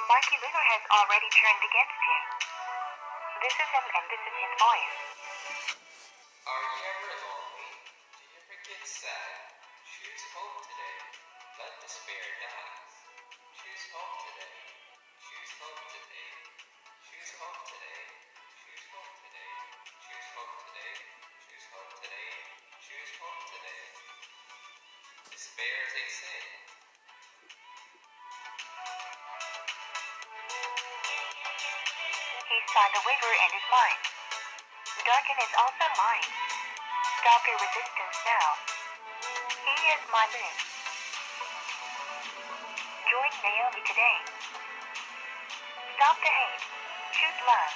Marky Luther has already turned against you. This is him and this is his voice. Are you ever lonely? Do you ever get sad? Choose hope today. Let despair die. Choose hope today. Choose hope today. Choose hope today. Choose hope today. Choose hope today. Choose hope today. Choose hope today. Despair is a sin. He saw the river and is mine. Darken is also mine. Stop your resistance now. He is my life. Join Naomi today. Stop the hate. Choose love.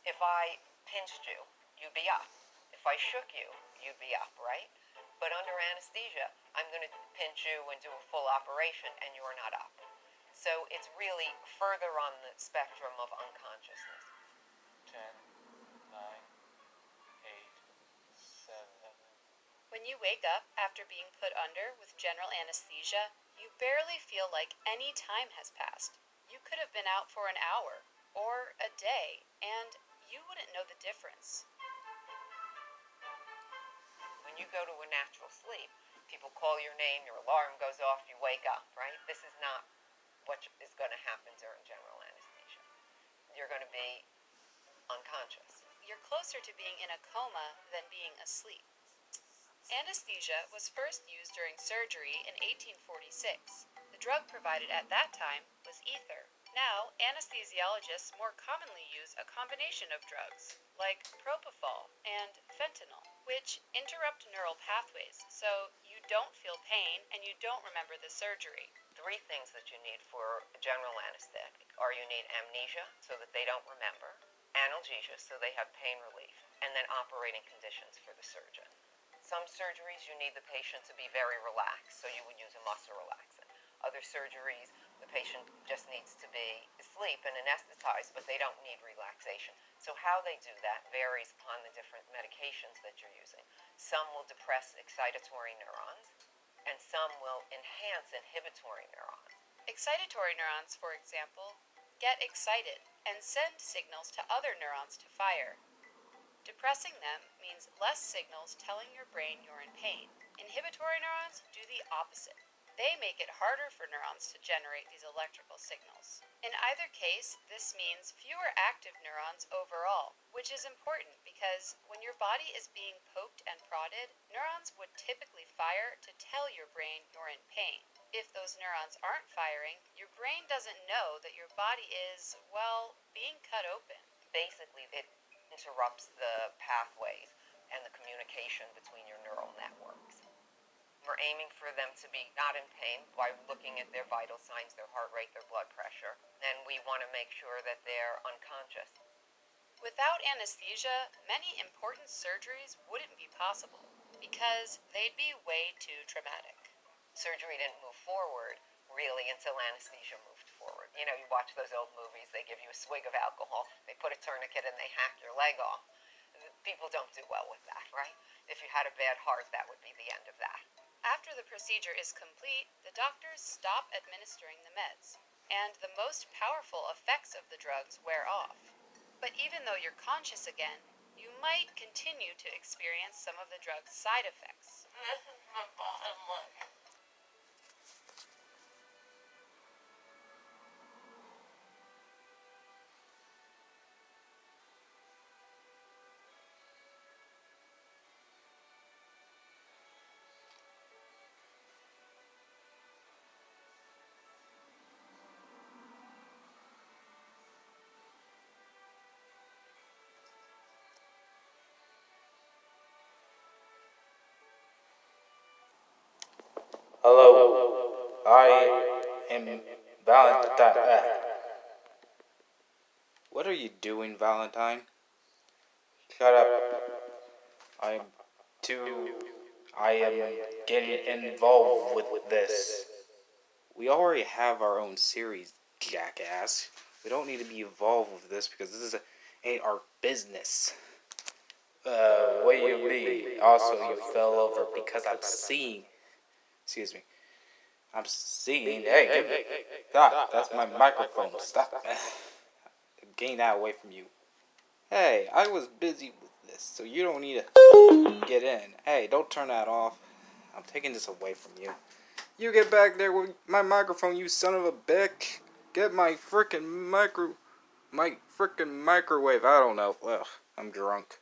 If I pinched you, you'd be up. If I shook you, you'd be up, right? But under anesthesia, I'm going to pinch you and do a full operation, and you're not up. So it's really further on the spectrum of unconsciousness. 10, 9, 8, 7. When you wake up after being put under with general anesthesia, you barely feel like any time has passed. You could have been out for an hour or a day, and you wouldn't know the difference. When you go to a natural sleep, people call your name, your alarm goes off, you wake up, right? This is not what is going to happen during general anesthesia. You're going to be unconscious. You're closer to being in a coma than being asleep. Anesthesia was first used during surgery in 1846. The drug provided at that time was ether. Now, anesthesiologists more commonly use a combination of drugs, like propofol and fentanyl, which interrupt neural pathways, so you don't feel pain and you don't remember the surgery. 3 things that you need for a general anesthetic are you need amnesia, so that they don't remember, analgesia, so they have pain relief, and then operating conditions for the surgeon. Some surgeries, you need the patient to be very relaxed, so you would use a muscle relaxant. Other surgeries, the patient just needs to be asleep and anesthetized, but they don't need relaxation. So how they do that varies upon the different medications that you're using. Some will depress excitatory neurons, and some will enhance inhibitory neurons. Excitatory neurons, for example, get excited and send signals to other neurons to fire. Depressing them means less signals telling your brain you're in pain. Inhibitory neurons do the opposite. They make it harder for neurons to generate these electrical signals. In either case, this means fewer active neurons overall, which is important because when your body is being poked and prodded, neurons would typically fire to tell your brain you're in pain. If those neurons aren't firing, your brain doesn't know that your body is, well, being cut open. Basically, it interrupts the pathways and the communication between your neural networks. We're aiming for them to be not in pain by looking at their vital signs, their heart rate, their blood pressure, and we want to make sure that they're unconscious. Without anesthesia, many important surgeries wouldn't be possible because they'd be way too traumatic. Surgery didn't move forward really until anesthesia moved forward. You know, you watch those old movies, they give you a swig of alcohol, they put a tourniquet and they hack your leg off. People don't do well with that, right? If you had a bad heart, that would be the end of that. After the procedure is complete, the doctors stop administering the meds, and the most powerful effects of the drugs wear off. But even though you're conscious again, you might continue to experience some of the drug's side effects. This is my bottom line. Hello, I am Valentine. What are you doing, Valentine? Shut up. I am getting involved with this. We already have our own series, jackass. We don't need to be involved with this because ain't our business. What do you mean? Also, you fell over because I'm seeing. Excuse me. I'm seeing. Hey, stop. That's my microphone. Stop. Getting that away from you. Hey, I was busy with this, so you don't need to get in. Hey, don't turn that off. I'm taking this away from you. You get back there with my microphone, you son of a bitch. Get my freaking microwave. I don't know. Ugh, I'm drunk.